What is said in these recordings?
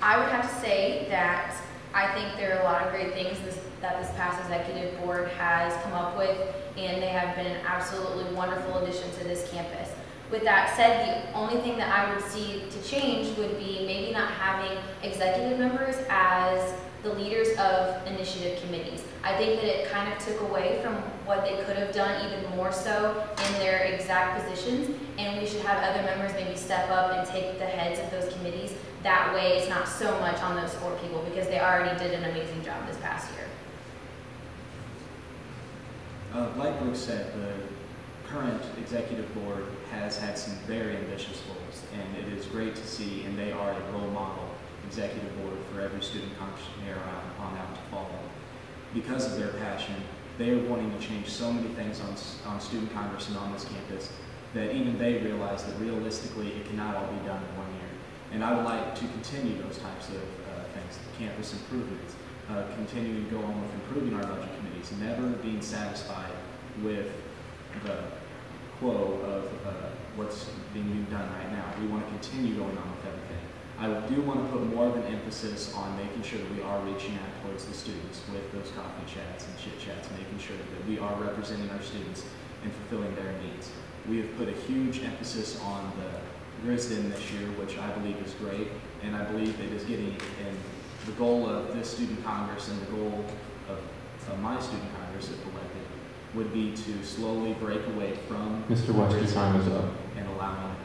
I would have to say that I think there are a lot of great things that this past executive board has come up with, and they have been an absolutely wonderful addition to this campus. With that said, the only thing that I would see to change would be maybe not having executive members as the leaders of initiative committees. I think that it kind of took away from what they could have done even more so in their exact positions, and we should have other members maybe step up and take the heads of those committees. That way it's not so much on those 4 people, because they already did an amazing job this past year. Like Brooke said, the current executive board has had some very ambitious goals, and it is great to see, and they are a role model executive board for every student congress from here on out to follow. Because of their passion, they are wanting to change so many things on student congress and on this campus that even they realize that realistically it cannot all be done in 1 year. And I would like to continue those types of things, campus improvements, continuing to go on with improving our budget committees, never being satisfied with the quo of what's being done right now. We want to continue going on with everything. I do want to put more of an emphasis on making sure that we are reaching out towards the students with those coffee chats and chit chats, making sure that we are representing our students and fulfilling their needs. We have put a huge emphasis on the GRISDN this year, which I believe is great, and I believe it is getting in the goal of this student congress and the goal of my student congress, if elected, would be to slowly break away from Mr. West, your time is up. And allowing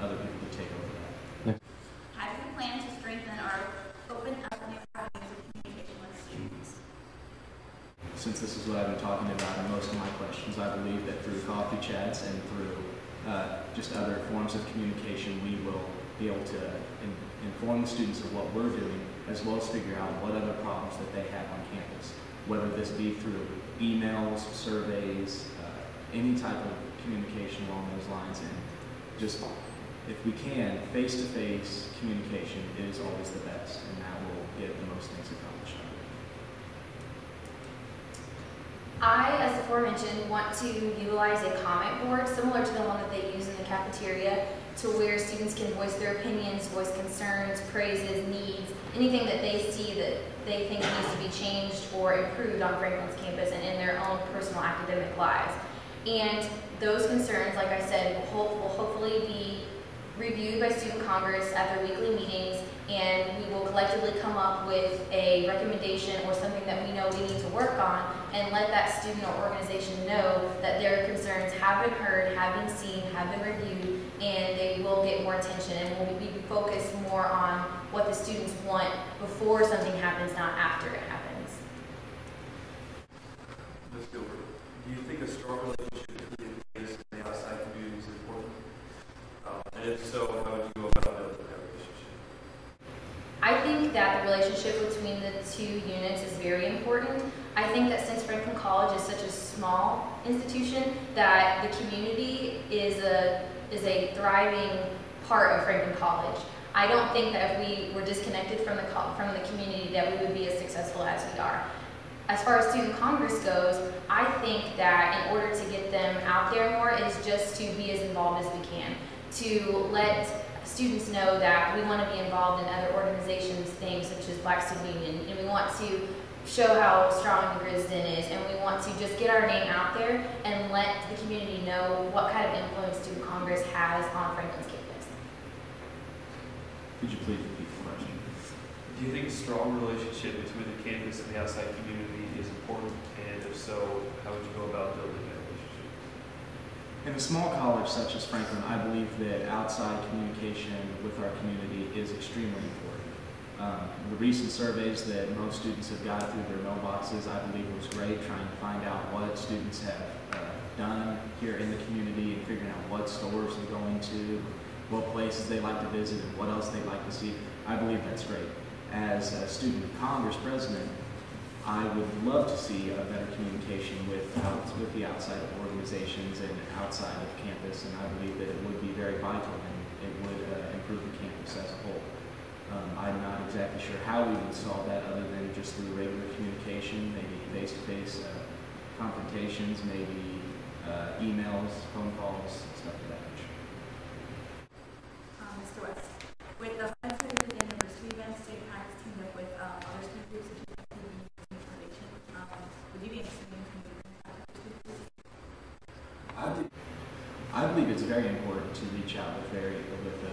other people to take over that. How do we plan to strengthen our open avenues of communication with students? Since this is what I've been talking about in most of my questions, I believe that through coffee chats and through just other forms of communication, we will be able to inform the students of what we're doing, as well as figure out what other problems that they have on campus, whether this be through emails, surveys, any type of communication along those lines. And just, if we can, face-to-face communication is always the best, and that will get the most things accomplished. I, as aforementioned, want to utilize a comment board similar to the one that they use in the cafeteria, to where students can voice their opinions, voice concerns, praises, needs, anything that they see that they think needs to be changed or improved on Franklin's campus and in their own personal academic lives. And those concerns, like I said, will hopefully be reviewed by Student Congress at their weekly meetings, and we will collectively come up with a recommendation or something that we know we need to work on, and let that student or organization know that their concerns have been heard, have been seen, have been reviewed, and they will get more attention, and will be focused more on what the students want before something happens, not after it happens. Ms. Gilbert, do you think a strong relationship between the campus and the outside community is important? And if so, how would you go about building that relationship? I think that the relationship between the 2 units is very important. I think that since Franklin College is such a small institution, that the community is a thriving part of Franklin College. I don't think that if we were disconnected from the community that we would be as successful as we are. As far as Student Congress goes, I think that in order to get them out there more is just to be as involved as we can, to let students know that we want to be involved in other organizations, things such as Black Student Union, and we want to show how strong the GRISDN is, and we want to just get our name out there and let the community know what kind of influence Student Congress has on Franklin's campus. Could you please repeat the question? Do you think a strong relationship between the campus and the outside community is important? And if so, how would you go about building that relationship? In a small college such as Franklin, I believe that outside communication with our community is extremely important. The recent surveys that most students have got through their mailboxes, I believe, was great, trying to find out what students have done here in the community and figuring out what stores they're going to, what places they like to visit, and what else they'd like to see. I believe that's great. As a Student Congress president, I would love to see a better communication with the outside organizations and outside of campus, and I believe that it would be very vital, and it would improve the campus as a whole. I'm not exactly sure how we would solve that other than just through regular communication, maybe face-to-face confrontations, maybe emails, phone calls, stuff of that nature. Mr. West, with the 100th anniversary events taking believe it's very important to reach out with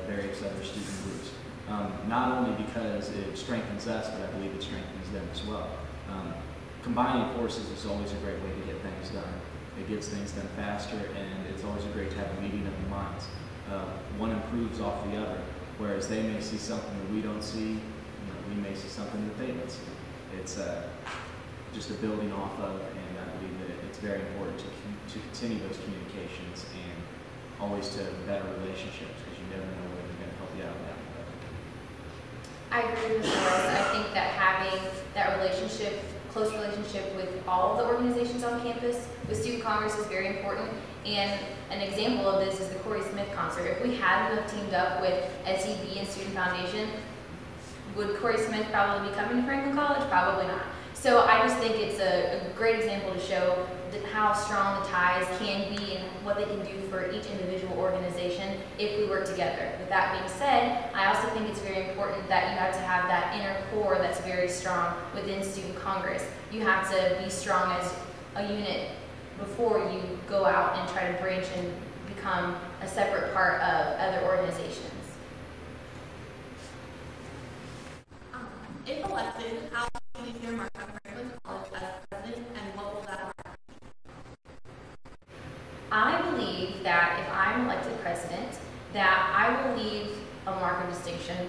various other student groups. Not only because it strengthens us, but I believe it strengthens them as well. Combining forces is always a great way to get things done. It gets things done faster, and it's always great to have a meeting of the minds. One improves off the other, whereas they may see something that we don't see, we may see something that they don't see. It's just a building off of, and I believe that it's very important to continue those communications and always to better relationships, because you never know whether they're going to help you out down the road. I agree with Doris. I think that having that relationship, close relationship with all of the organizations on campus with Student Congress is very important. And an example of this is the Corey Smith concert. If we hadn't have teamed up with SEB and Student Foundation, would Corey Smith probably be coming to Franklin College? Probably not. So I just think it's a great example to show how strong the ties can be and what they can do for each individual organization if we work together. With that being said, I also think it's very important that you have to have that inner core that's very strong within Student Congress. You have to be strong as a unit before you go out and try to branch and become a separate part of other organizations. If elected, how will you leave your mark on Franklin College as president, and what will that mark be? I believe that if I'm elected president, that I will leave a mark of distinction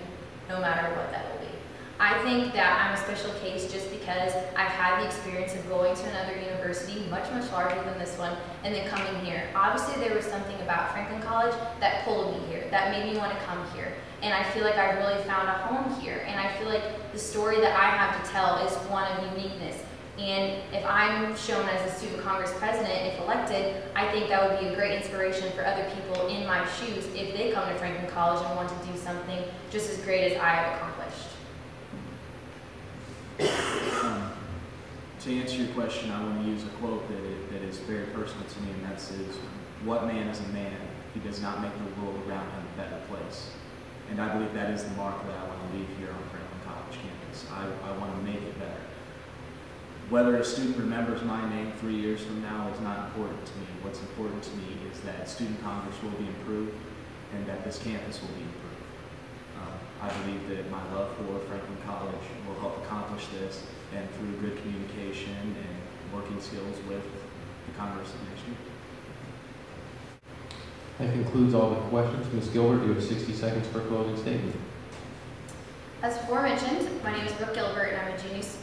no matter what that will be. I think that I'm a special case just because I've had the experience of going to another university, much, much larger than this one, and then coming here. Obviously, there was something about Franklin College that pulled me here, that made me want to come here. And I feel like I really found a home here. And I feel like the story that I have to tell is one of uniqueness. And if I'm shown as a Student Congress president, if elected, I think that would be a great inspiration for other people in my shoes if they come to Franklin College and want to do something just as great as I have accomplished. To answer your question, I want to use a quote that is very personal to me, and that says, "What man is a man if he does not make the world around him a better place?" And I believe that is the mark that I want to leave here on Franklin College campus. I want to make it better. Whether a student remembers my name 3 years from now is not important to me. What's important to me is that Student Congress will be improved and that this campus will be improved. I believe that my love for Franklin College will help accomplish this, and through good communication and working skills with the Congress Administration. That concludes all the questions. Ms. Gilbert, you have 60 seconds for a closing statement. As before mentioned, my name is Brooke Gilbert, and I'm a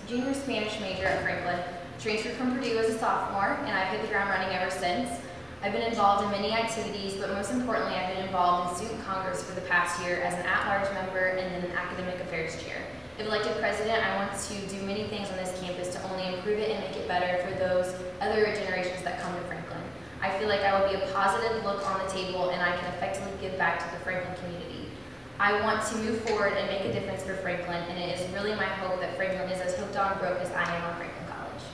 junior Spanish major at Franklin. Transferred from Purdue as a sophomore, and I've hit the ground running ever since. I've been involved in many activities, but most importantly, I've been involved in Student Congress for the past year as an at-large member and then an academic affairs chair. If elected president, I want to do many things on this campus to only improve it and make it better for those other generations that come to Franklin. I feel like I will be a positive look on the table, and I can effectively give back to the Franklin community. I want to move forward and make a difference for Franklin, and it is really my hope that Franklin is as hooked on Brooke as I am on Franklin College.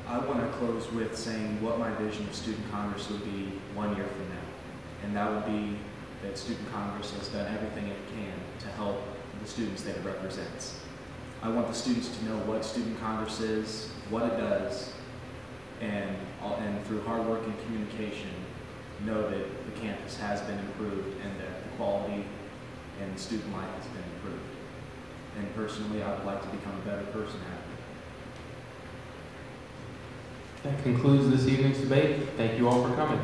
I want to close with saying what my vision of Student Congress would be 1 year from now. And that would be that Student Congress has done everything it can to help the students that it represents. I want the students to know what Student Congress is, what it does, and through hard work and communication, know that the campus has been improved and that the quality and student life has been improved. And personally, I would like to become a better person after. That concludes this evening's debate. Thank you all for coming.